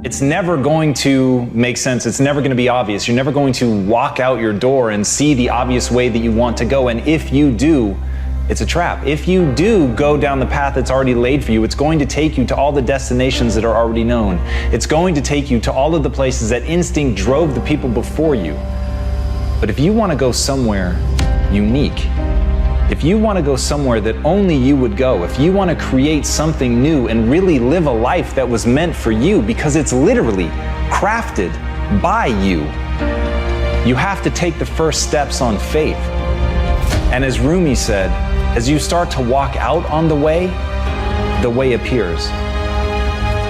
It's never going to make sense. It's never going to be obvious. You're never going to walk out your door and see the obvious way that you want to go. And if you do, it's a trap. If you do go down the path that's already laid for you, it's going to take you to all the destinations that are already known. It's going to take you to all of the places that instinct drove the people before you. But if you want to go somewhere unique, if you want to go somewhere that only you would go, if you want to create something new and really live a life that was meant for you because it's literally crafted by you, you have to take the first steps on faith. And as Rumi said, as you start to walk out on the way appears.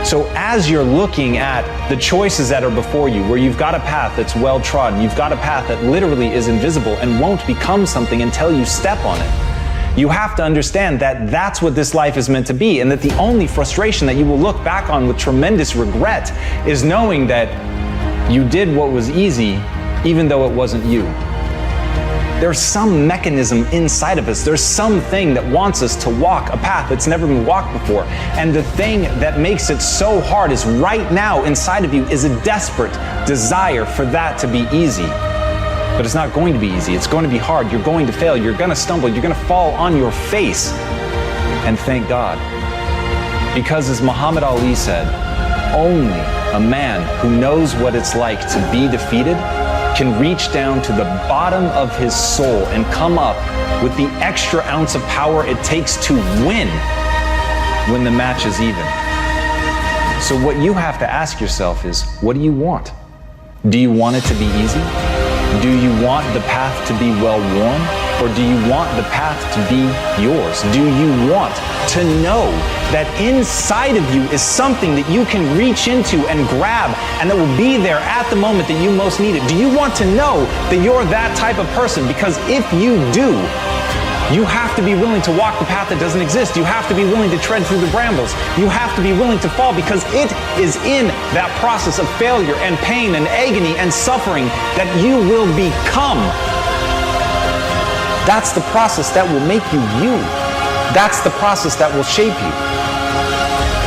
So as you're looking at the choices that are before you, where you've got a path that's well trodden, you've got a path that literally is invisible and won't become something until you step on it, you have to understand that that's what this life is meant to be, and that the only frustration that you will look back on with tremendous regret is knowing that you did what was easy even though it wasn't you. There's some mechanism inside of us. There's something that wants us to walk a path that's never been walked before. And the thing that makes it so hard is right now inside of you is a desperate desire for that to be easy. But it's not going to be easy. It's going to be hard. You're going to fail. You're going to stumble. You're going to fall on your face. And thank God. Because as Muhammad Ali said, only a man who knows what it's like to be defeated can reach down to the bottom of his soul and come up with the extra ounce of power it takes to win when the match is even. So what you have to ask yourself is, what do you want? Do you want it to be easy? Do you want the path to be well-worn? Or do you want the path to be yours? Do you want to know that inside of you is something that you can reach into and grab and that will be there at the moment that you most need it? Do you want to know that you're that type of person? Because if you do, you have to be willing to walk the path that doesn't exist. You have to be willing to tread through the brambles. You have to be willing to fall, because it is in that process of failure and pain and agony and suffering that you will become. That's the process that will make you you. That's the process that will shape you.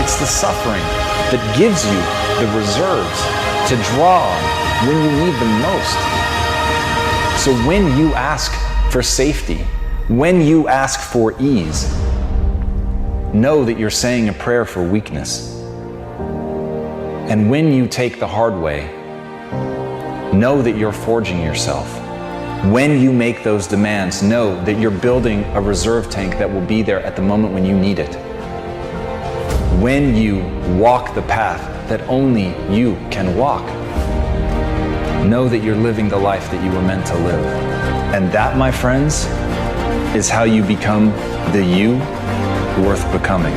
It's the suffering that gives you the reserves to draw on when you need them most. So when you ask for safety, when you ask for ease, know that you're saying a prayer for weakness. And when you take the hard way, know that you're forging yourself. When you make those demands, know that you're building a reserve tank that will be there at the moment when you need it. When you walk the path that only you can walk, know that you're living the life that you were meant to live. And that, my friends, is how you become the you worth becoming.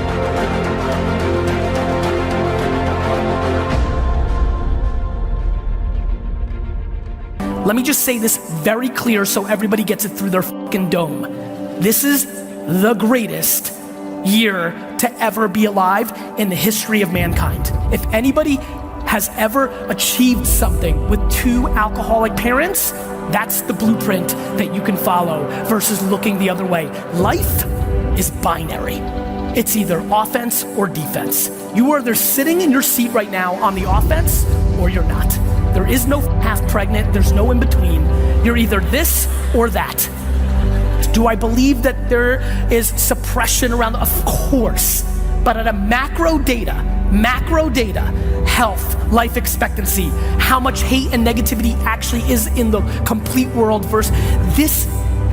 Let me just say this very clear so everybody gets it through their fucking dome. This is the greatest year to ever be alive in the history of mankind. If anybody has ever achieved something with 2 alcoholic parents, that's the blueprint that you can follow versus looking the other way. Life is binary. It's either offense or defense. You are either sitting in your seat right now on the offense or you're not. There is no half pregnant, there's no in between. You're either this or that. Do I believe that there is suppression around? Of course. But at a macro data, health, life expectancy, how much hate and negativity actually is in the complete world versus this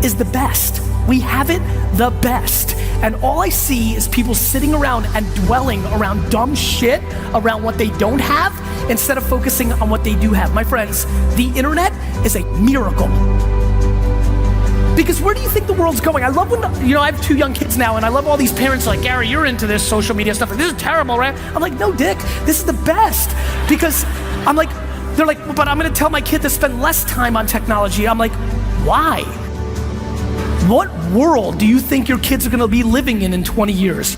is the best. We have it the best. And all I see is people sitting around and dwelling around dumb shit around what they don't have instead of focusing on what they do have. My friends, the internet is a miracle. Because where do you think the world's going? I love when, I have 2 young kids now, and I love all these parents like, Gary, you're into this social media stuff. This is terrible, right? I'm like, no, Dick, this is the best. Because I'm like, they're like, but I'm gonna tell my kid to spend less time on technology. I'm like, why? What world do you think your kids are gonna be living in 20 years?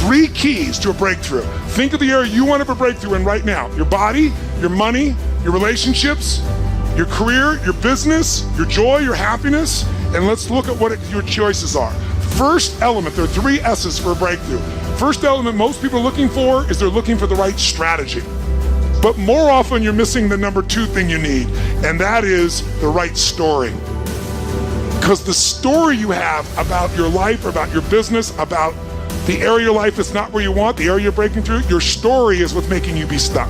3 keys to a breakthrough. Think of the area you want to have a breakthrough in right now. Your body, your money, your relationships, your career, your business, your joy, your happiness, and let's look at what your choices are. First element, there are 3 S's for a breakthrough. first element most people are looking for is they're looking for the right strategy. But more often you're missing the number 2 thing you need, and that is the right story. Because the story you have about your life, about your business, about the area of your life that's not where you want, the area you're breaking through, your story is what's making you be stuck.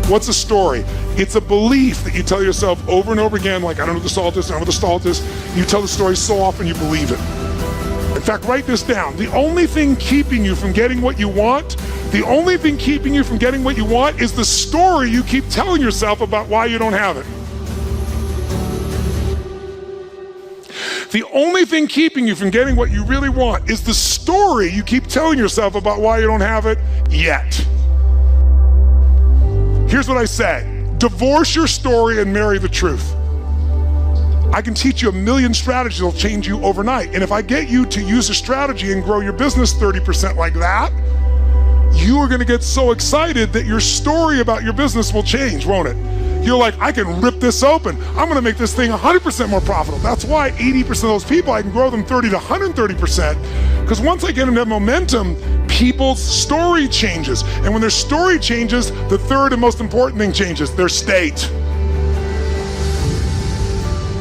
What's a story? It's a belief that you tell yourself over and over again, like, I don't know what the salt is, I don't know what the salt is. You tell the story so often you believe it. In fact, write this down. The only thing keeping you from getting what you want, the only thing keeping you from getting what you want is the story you keep telling yourself about why you don't have it. The only thing keeping you from getting what you really want is the story you keep telling yourself about why you don't have it yet. Here's what I say. Divorce your story and marry the truth. I can teach you a million strategies that'll change you overnight. And if I get you to use a strategy and grow your business 30% like that, you are gonna get so excited that your story about your business will change, won't it? You're like, I can rip this open. I'm gonna make this thing 100% more profitable. That's why 80% of those people, I can grow them 30 to 130%. Because once I get them to have momentum, people's story changes. And when their story changes, the third and most important thing changes, their state.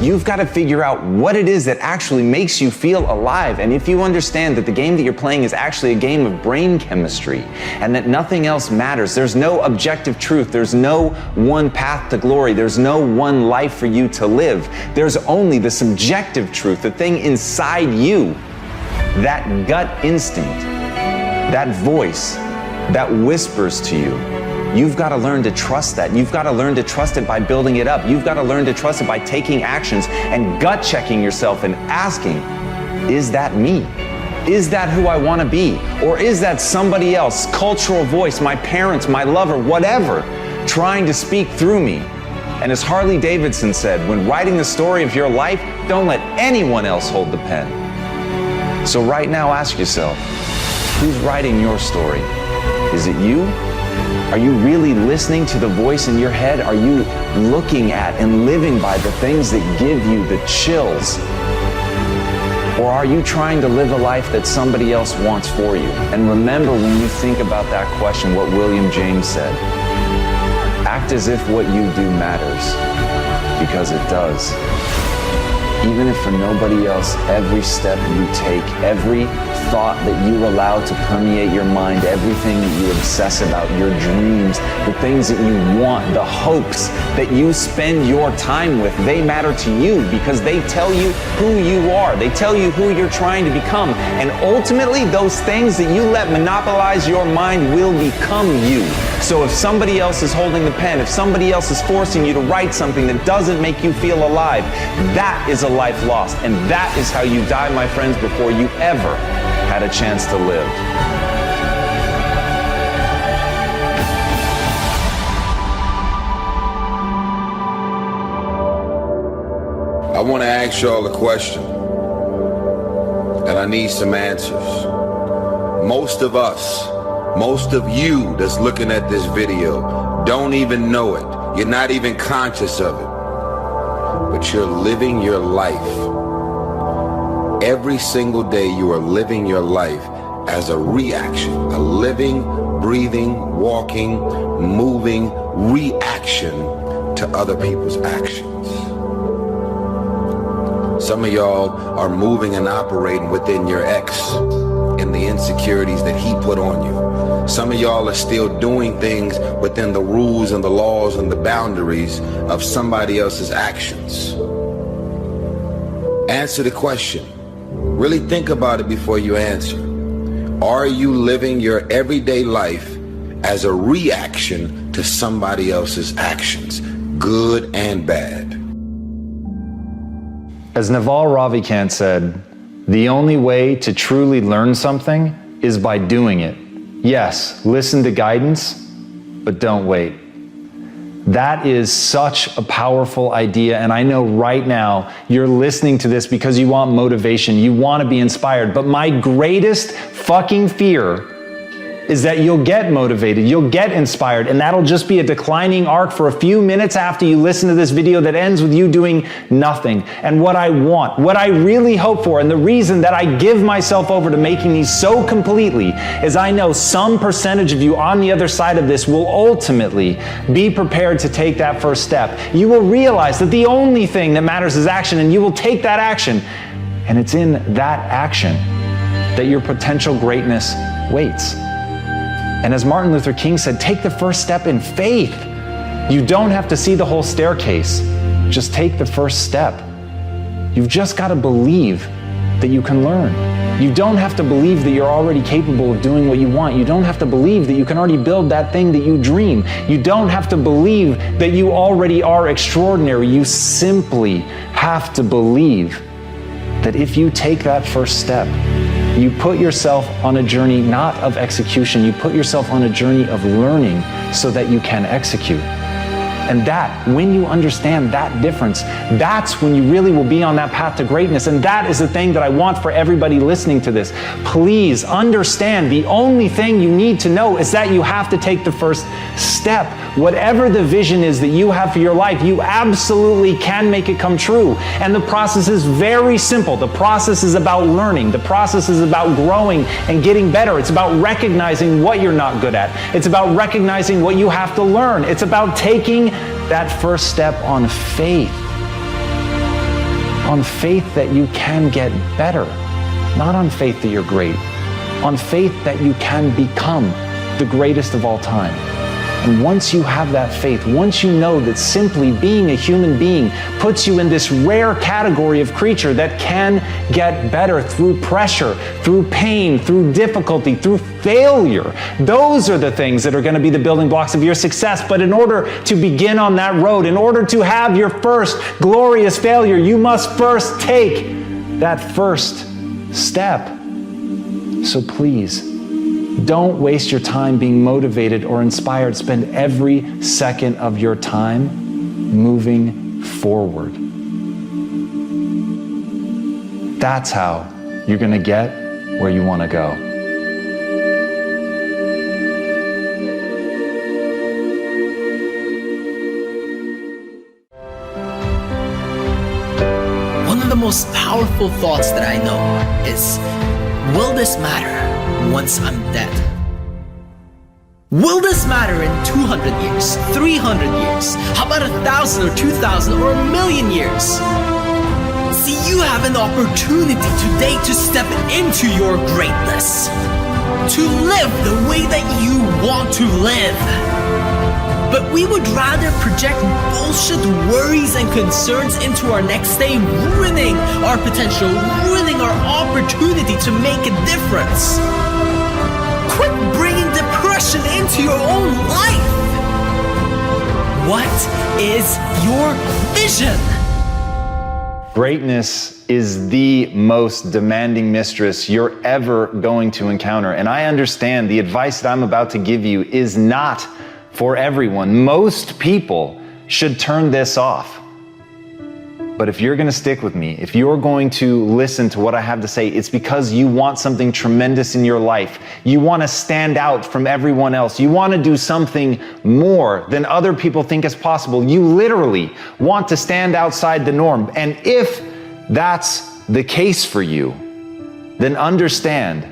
You've got to figure out what it is that actually makes you feel alive. And if you understand that the game that you're playing is actually a game of brain chemistry and that nothing else matters, there's no objective truth, there's no one path to glory, there's no one life for you to live. There's only the subjective truth, the thing inside you, that gut instinct, that voice that whispers to you. You've got to learn to trust that. You've got to learn to trust it by building it up. You've got to learn to trust it by taking actions and gut checking yourself and asking, is that me? Is that who I want to be? Or is that somebody else, cultural voice, my parents, my lover, whatever, trying to speak through me? And as Harley Davidson said, when writing the story of your life, don't let anyone else hold the pen. So right now, ask yourself, who's writing your story? Is it you? Are you really listening to the voice in your head? Are you looking at and living by the things that give you the chills? Or are you trying to live a life that somebody else wants for you? And remember, when you think about that question, what William James said, act as if what you do matters, because it does. Even if for nobody else, every step you take, every thought that you allow to permeate your mind, everything that you obsess about, your dreams, the things that you want, the hopes that you spend your time with, they matter to you because they tell you who you are. They tell you who you're trying to become. And ultimately, those things that you let monopolize your mind will become you. So if somebody else is holding the pen, if somebody else is forcing you to write something that doesn't make you feel alive, that is a life lost. And that is how you die, my friends, before you ever had a chance to live. I want to ask y'all a question, and I need some answers. Most of us, most of you that's looking at this video don't even know it. You're not even conscious of it, but you're living your life. Every single day you are living your life as a reaction, a living, breathing, walking, moving reaction to other people's actions. Some of y'all are moving and operating within your ex and the insecurities that he put on you. Some of y'all are still doing things within the rules and the laws and the boundaries of somebody else's actions. Answer the question. Really think about it before you answer. Are you living your everyday life as a reaction to somebody else's actions, good and bad? As Naval Ravikant said, the only way to truly learn something is by doing it. Yes, listen to guidance, but don't wait. That is such a powerful idea, and I know right now you're listening to this because you want motivation, you want to be inspired, but my greatest fucking fear is that you'll get motivated, you'll get inspired, and that'll just be a declining arc for a few minutes after you listen to this video that ends with you doing nothing. And what I want, what I really hope for, and the reason that I give myself over to making these so completely is I know some percentage of you on the other side of this will ultimately be prepared to take that first step. You will realize that the only thing that matters is action, and you will take that action. And it's in that action that your potential greatness waits. And as Martin Luther King said, take the first step in faith. You don't have to see the whole staircase. Just take the first step. You've just got to believe that you can learn. You don't have to believe that you're already capable of doing what you want. You don't have to believe that you can already build that thing that you dream. You don't have to believe that you already are extraordinary. You simply have to believe that if you take that first step, you put yourself on a journey not of execution, you put yourself on a journey of learning so that you can execute. And that, when you understand that difference, that's when you really will be on that path to greatness. And that is the thing that I want for everybody listening to this. Please understand, the only thing you need to know is that you have to take the first step. Whatever the vision is that you have for your life, you absolutely can make it come true. And the process is very simple. The process is about learning. The process is about growing and getting better. It's about recognizing what you're not good at. It's about recognizing what you have to learn. It's about taking that first step on faith. On faith that you can get better. Not on faith that you're great. On faith that you can become the greatest of all time. And once you have that faith, once you know that simply being a human being puts you in this rare category of creature that can get better through pressure, through pain, through difficulty, through failure, those are the things that are going to be the building blocks of your success. But in order to begin on that road, in order to have your first glorious failure, you must first take that first step. So please, don't waste your time being motivated or inspired. Spend every second of your time moving forward. That's how you're going to get where you want to go. One of the most powerful thoughts that I know is, will this matter once I'm dead? Will this matter in 200 years, 300 years? How about 1,000 or 2,000 or 1,000,000 years? See, you have an opportunity today to step into your greatness, to live the way that you want to live. But we would rather project bullshit worries and concerns into our next day, ruining our potential, ruining our opportunity to make a difference. Quit bringing depression into your own life. What is your vision? Greatness is the most demanding mistress you're ever going to encounter. And I understand the advice that I'm about to give you is not for everyone. Most people should turn this off. But if you're going to stick with me, if you're going to listen to what I have to say, it's because you want something tremendous in your life. You want to stand out from everyone else. You want to do something more than other people think is possible. You literally want to stand outside the norm. And if that's the case for you, then understand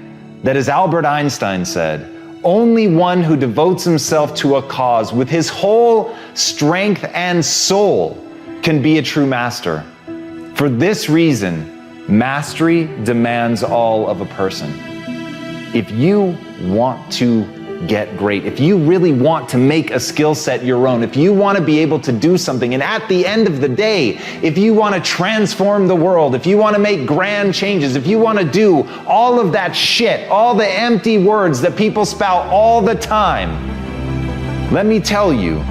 that, as Albert Einstein said, only one who devotes himself to a cause with his whole strength and soul can be a true master. For this reason, mastery demands all of a person. If you want to get great, if you really want to make a skill set your own, if you want to be able to do something, and at the end of the day, if you want to transform the world, if you want to make grand changes, if you want to do all of that shit, all the empty words that people spout all the time, let me tell you,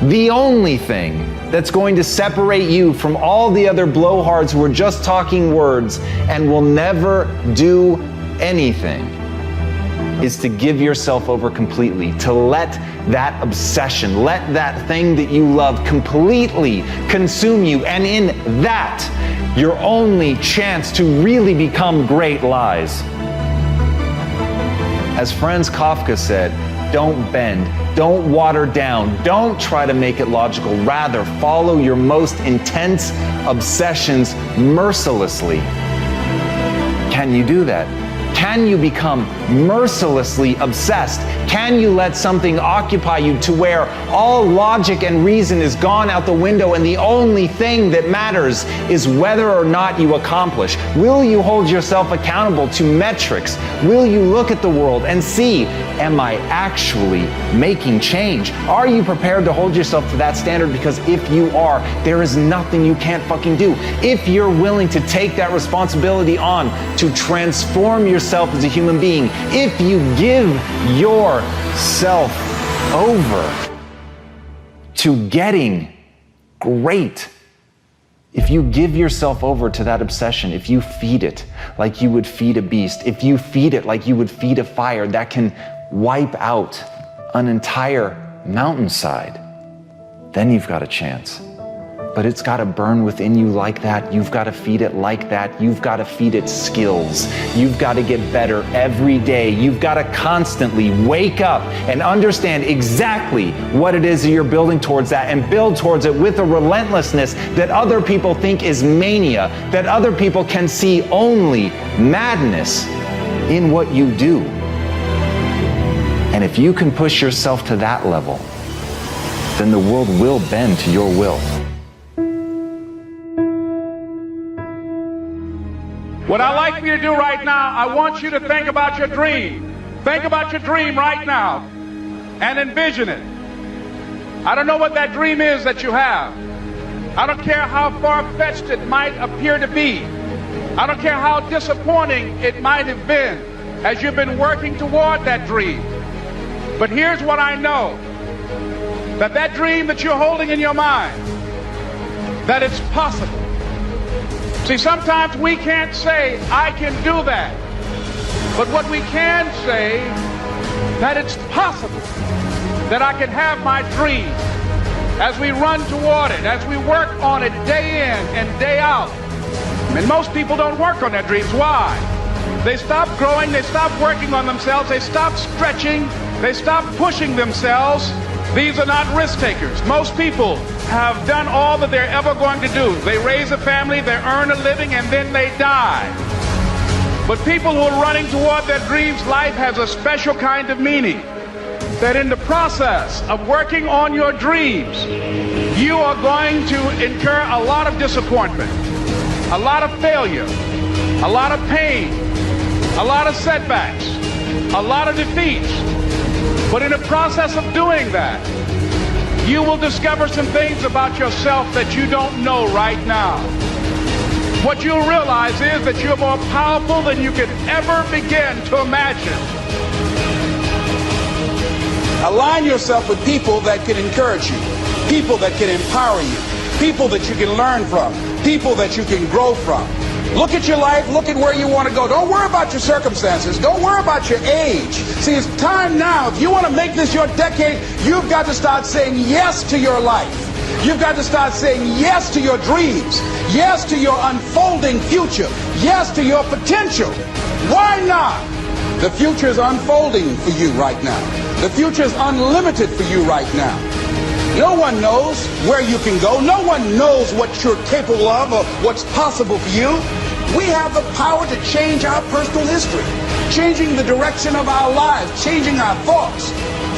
the only thing that's going to separate you from all the other blowhards who are just talking words and will never do anything is to give yourself over completely, to let that obsession, let that thing that you love completely consume you. And in that, your only chance to really become great lies. As Franz Kafka said, don't bend, don't water down, don't try to make it logical. Rather, follow your most intense obsessions mercilessly. Can you do that? Can you become mercilessly obsessed? Can you let something occupy you to where all logic and reason is gone out the window and the only thing that matters is whether or not you accomplish? Will you hold yourself accountable to metrics? Will you look at the world and see, am I actually making change? Are you prepared to hold yourself to that standard? Because if you are, there is nothing you can't fucking do. If you're willing to take that responsibility on to transform yourself as a human being, if you give yourself over to getting great, if you give yourself over to that obsession, if you feed it like you would feed a beast, if you feed it like you would feed a fire that can wipe out an entire mountainside, then you've got a chance. But it's got to burn within you like that. You've got to feed it like that. You've got to feed it skills. You've got to get better every day. You've got to constantly wake up and understand exactly what it is that you're building towards that, and build towards it with a relentlessness that other people think is mania, that other people can see only madness in what you do. And if you can push yourself to that level, then the world will bend to your will. What I'd like for you to do right now, I want you to think about your dream. Think about your dream right now and envision it. I don't know what that dream is that you have. I don't care how far-fetched it might appear to be. I don't care how disappointing it might have been as you've been working toward that dream. But here's what I know, that dream that you're holding in your mind, that it's possible. See, sometimes we can't say, I can do that. But what we can say, that it's possible that I can have my dream as we run toward it, as we work on it day in and day out. And most people don't work on their dreams. Why? They stop growing, they stop working on themselves, they stop stretching, they stop pushing themselves. These are not risk takers. Most people have done all that they're ever going to do. They raise a family, they earn a living, and then they die. But people who are running toward their dreams, life has a special kind of meaning. That in the process of working on your dreams, you are going to incur a lot of disappointment, a lot of failure, a lot of pain, a lot of setbacks, a lot of defeats. But in the process of doing that, you will discover some things about yourself that you don't know right now. What you'll realize is that you're more powerful than you could ever begin to imagine. Align yourself with people that can encourage you, people that can empower you, people that you can learn from, people that you can grow from. Look at your life, look at where you want to go. Don't worry about your circumstances. Don't worry about your age. See, it's time now. If you want to make this your decade, you've got to start saying yes to your life. You've got to start saying yes to your dreams, yes to your unfolding future, yes to your potential. Why not? The future is unfolding for you right now. The future is unlimited for you right now. No one knows where you can go. No one knows what you're capable of or what's possible for you. We have the power to change our personal history, changing the direction of our lives, changing our thoughts,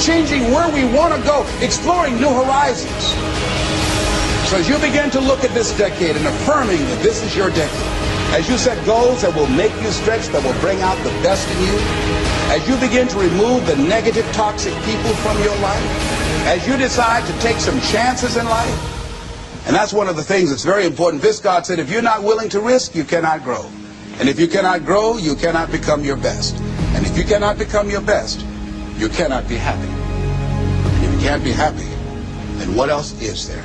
changing where we want to go, exploring new horizons. So as you begin to look at this decade and affirming that this is your decade, as you set goals that will make you stretch, that will bring out the best in you, as you begin to remove the negative, toxic people from your life, as you decide to take some chances in life. And that's one of the things that's very important. Viscard said, if you're not willing to risk, you cannot grow. And if you cannot grow, you cannot become your best. And if you cannot become your best, you cannot be happy. And if you can't be happy, then what else is there?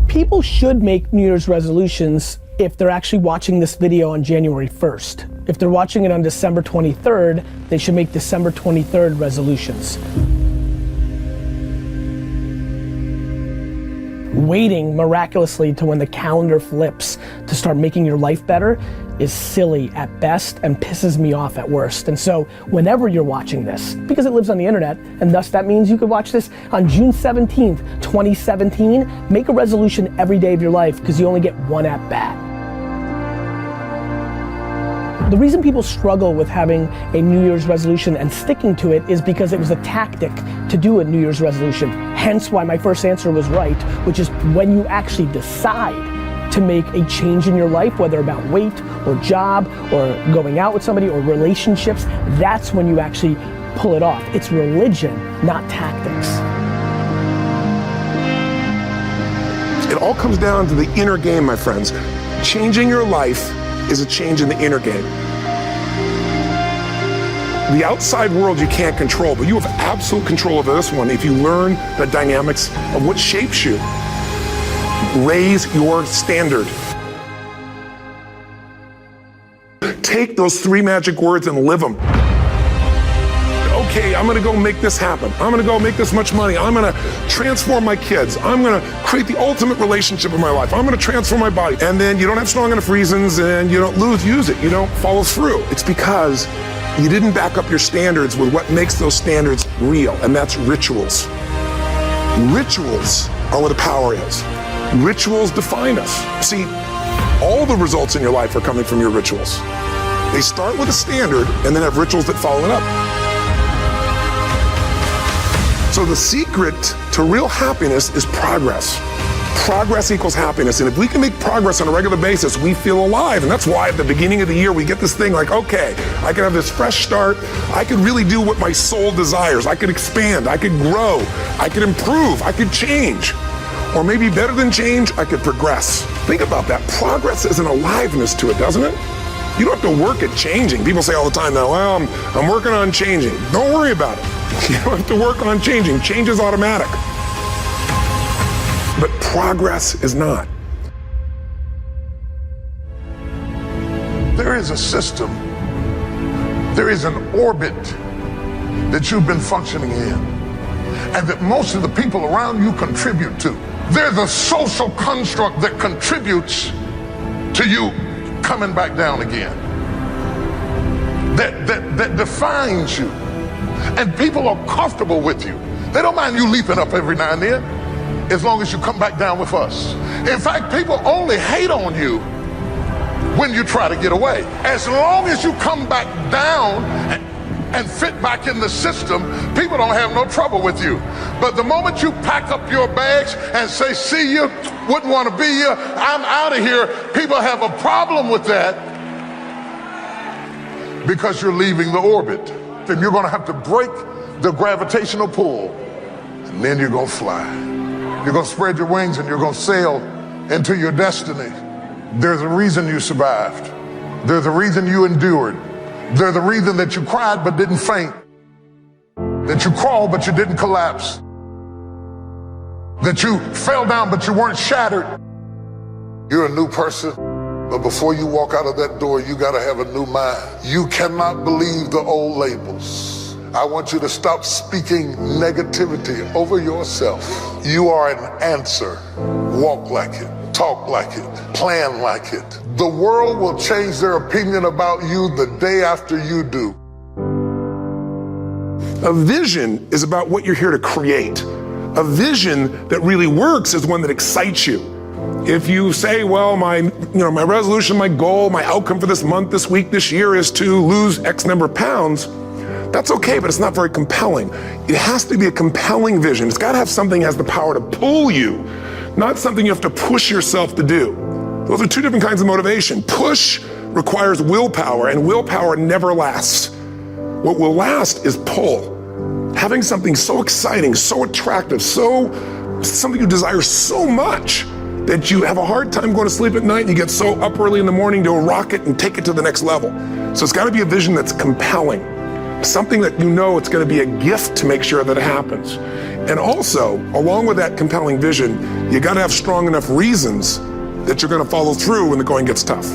People should make New Year's resolutions if they're actually watching this video on January 1st. If they're watching it on December 23rd, they should make December 23rd resolutions. waiting miraculously to when the calendar flips to start making your life better is silly at best and pisses me off at worst. And so whenever you're watching this, because it lives on the internet, and thus that means you could watch this on June 17th, 2017, make a resolution every day of your life because you only get one at bat. The reason people struggle with having a New Year's resolution and sticking to it is because it was a tactic to do a New Year's resolution. Hence why my first answer was right, which is when you actually decide to make a change in your life, whether about weight or job or going out with somebody or relationships, that's when you actually pull it off. It's religion, not tactics. It all comes down to the inner game, my friends. Changing your life is a change in the inner game. The outside world you can't control, but you have absolute control over this one if you learn the dynamics of what shapes you. Raise your standard. Take those 3 magic words and live them. Okay, I'm gonna go make this happen. I'm gonna go make this much money. I'm gonna transform my kids. I'm gonna create the ultimate relationship in my life. I'm gonna transform my body. And then you don't have strong enough reasons and you don't use it. You don't follow through. It's because you didn't back up your standards with what makes those standards real, and that's rituals. Rituals are where the power is. Rituals define us. See, all the results in your life are coming from your rituals. They start with a standard and then have rituals that follow it up. So the secret to real happiness is progress. Progress equals happiness, and if we can make progress on a regular basis, we feel alive, and that's why at the beginning of the year we get this thing like, okay, I can have this fresh start, I can really do what my soul desires, I could expand, I could grow, I could improve, I could change. Or maybe better than change, I could progress. Think about that. Progress is an aliveness to it, doesn't it? You don't have to work at changing. People say all the time now, well, I'm working on changing. Don't worry about it. You don't have to work on changing. Change is automatic. But progress is not. There is a system, there is an orbit that you've been functioning in, and that most of the people around you contribute to. There's a social construct that contributes to you coming back down again. That defines you. And people are comfortable with you. They don't mind you leaping up every now and then, as long as you come back down with us. In fact, people only hate on you when you try to get away. As long as you come back down and fit back in the system, people don't have no trouble with you. But the moment you pack up your bags and say, see you, wouldn't want to be here, I'm out of here, people have a problem with that because you're leaving the orbit. And you're going to have to break the gravitational pull, and then you're going to fly. You're going to spread your wings and you're going to sail into your destiny. There's a reason you survived. There's a reason you endured. There's a reason that you cried but didn't faint. That you crawled but you didn't collapse. That you fell down but you weren't shattered. You're a new person, but before you walk out of that door, you got to have a new mind. You cannot believe the old labels. I want you to stop speaking negativity over yourself. You are an answer. Walk like it, talk like it, plan like it. The world will change their opinion about you the day after you do. A vision is about what you're here to create. A vision that really works is one that excites you. If you say, well, my resolution, my goal, my outcome for this month, this week, this year is to lose X number of pounds, that's okay, but it's not very compelling. It has to be a compelling vision. It's got to have something that has the power to pull you, not something you have to push yourself to do. Those are two different kinds of motivation. Push requires willpower, and willpower never lasts. What will last is pull. Having something so exciting, so attractive, something you desire so much that you have a hard time going to sleep at night and you get so up early in the morning to rock it and take it to the next level. So it's got to be a vision that's compelling. Something that you know it's going to be a gift to make sure that it happens. And also, along with that compelling vision, you got to have strong enough reasons that you're going to follow through when the going gets tough.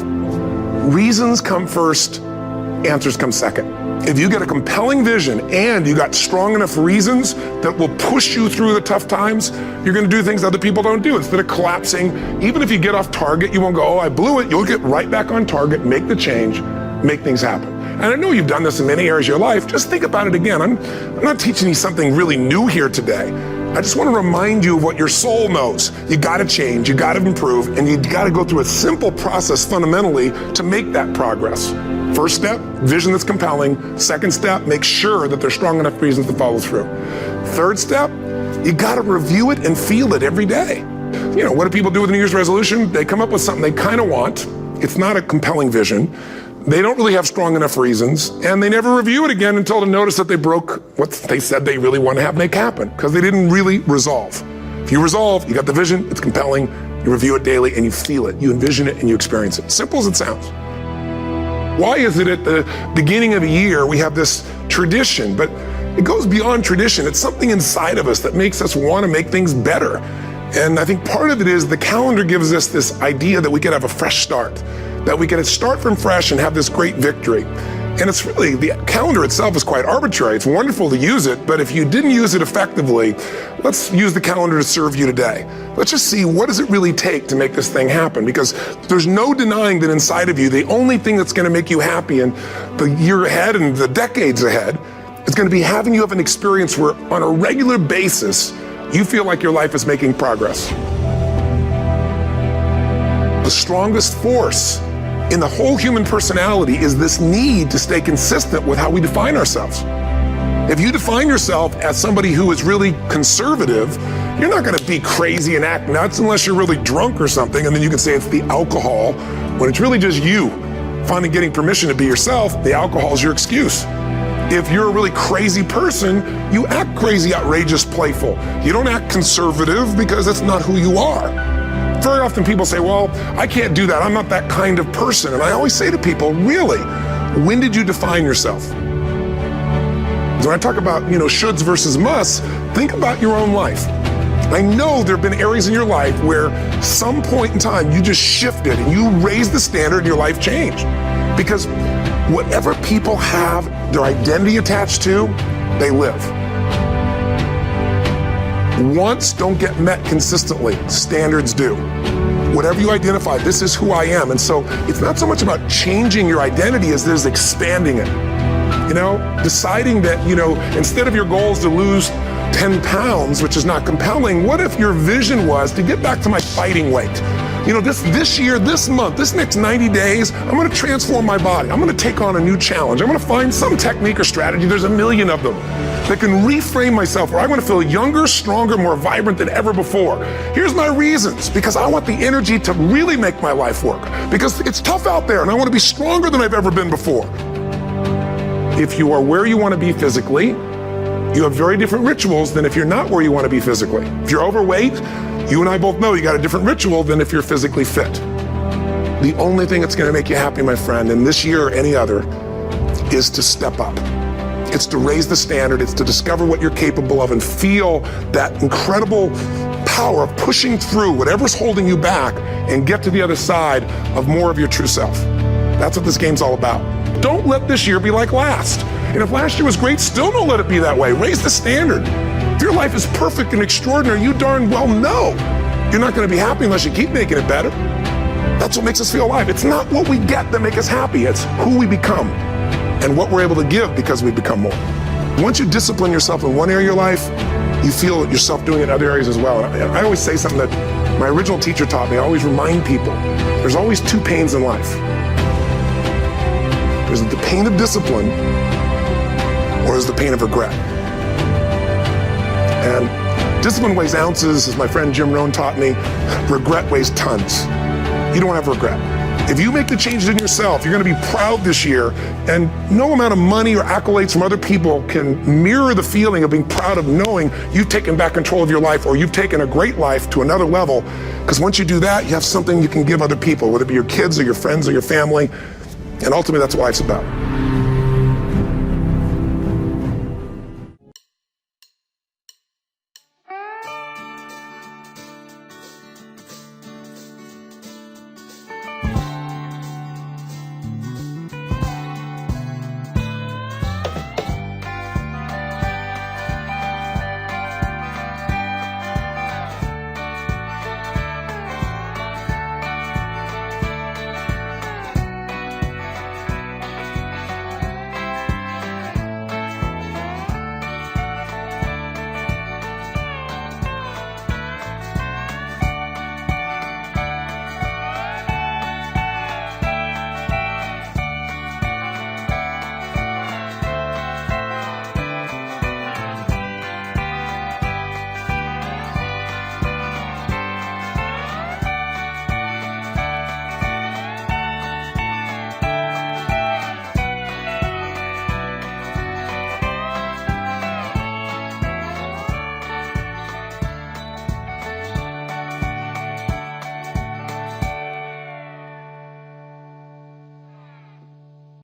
Reasons come first, answers come second. If you get a compelling vision and you got strong enough reasons that will push you through the tough times, you're gonna do things other people don't do. Instead of collapsing, even if you get off target, you won't go, oh, I blew it. You'll get right back on target, make the change, make things happen. And I know you've done this in many areas of your life. Just think about it again. I'm not teaching you something really new here today. I just want to remind you of what your soul knows. You got to change, you got to improve, and you got to go through a simple process fundamentally to make that progress. First step, vision that's compelling. Second step, make sure that there's strong enough reasons to follow through. Third step, you got to review it and feel it every day. You know, what do people do with a New Year's resolution? They come up with something they kind of want. It's not a compelling vision. They don't really have strong enough reasons, and they never review it again until to notice that they broke what they said they really want to have make happen, because they didn't really resolve. If you resolve, you got the vision, it's compelling, you review it daily, and you feel it, you envision it, and you experience it. Simple as it sounds. Why is it at the beginning of the year we have this tradition, but it goes beyond tradition. It's something inside of us that makes us want to make things better. And I think part of it is the calendar gives us this idea that we could have a fresh start, that we can start from fresh and have this great victory. And it's really, the calendar itself is quite arbitrary. It's wonderful to use it, but if you didn't use it effectively, let's use the calendar to serve you today. Let's just see, what does it really take to make this thing happen? Because there's no denying that inside of you, the only thing that's gonna make you happy in the year ahead and the decades ahead is gonna be having you have an experience where on a regular basis, you feel like your life is making progress. The strongest force in the whole human personality is this need to stay consistent with how we define ourselves. If you define yourself as somebody who is really conservative, you're not gonna be crazy and act nuts unless you're really drunk or something, and then you can say it's the alcohol, when it's really just you finally getting permission to be yourself. The alcohol is your excuse. If you're a really crazy person, you act crazy, outrageous, playful. You don't act conservative because that's not who you are. Very often people say, well, I can't do that. I'm not that kind of person. And I always say to people, really, when did you define yourself? When I talk about, shoulds versus musts, think about your own life. I know there have been areas in your life where some point in time you just shifted and you raised the standard and your life changed. Because whatever people have their identity attached to, they live. Wants don't get met consistently, standards do. Whatever you identify, this is who I am. And so it's not so much about changing your identity as it is expanding it. Deciding that, instead of your goals to lose 10 pounds, which is not compelling, what if your vision was to get back to my fighting weight? This year, this month, this next 90 days, I'm gonna transform my body. I'm gonna take on a new challenge. I'm gonna find some technique or strategy, there's a million of them, that can reframe myself where I wanna feel younger, stronger, more vibrant than ever before. Here's my reasons, because I want the energy to really make my life work, because it's tough out there and I wanna be stronger than I've ever been before. If you are where you wanna be physically, you have very different rituals than if you're not where you wanna be physically. If you're overweight, you and I both know you got a different ritual than if you're physically fit. The only thing that's gonna make you happy, my friend, in this year or any other, is to step up. It's to raise the standard, it's to discover what you're capable of and feel that incredible power of pushing through whatever's holding you back and get to the other side of more of your true self. That's what this game's all about. Don't let this year be like last. And if last year was great, still don't let it be that way. Raise the standard. If your life is perfect and extraordinary, you darn well know you're not gonna be happy unless you keep making it better. That's what makes us feel alive. It's not what we get that makes us happy, it's who we become and what we're able to give because we become more. Once you discipline yourself in one area of your life, you feel yourself doing it in other areas as well. And I always say something that my original teacher taught me. I always remind people, there's always two pains in life. There's the pain of discipline or there's the pain of regret. And discipline weighs ounces, as my friend Jim Rohn taught me. Regret weighs tons. You don't have regret. If you make the changes in yourself, you're gonna be proud this year, and no amount of money or accolades from other people can mirror the feeling of being proud of knowing you've taken back control of your life or you've taken a great life to another level. Because once you do that, you have something you can give other people, whether it be your kids or your friends or your family, and ultimately that's what life's about.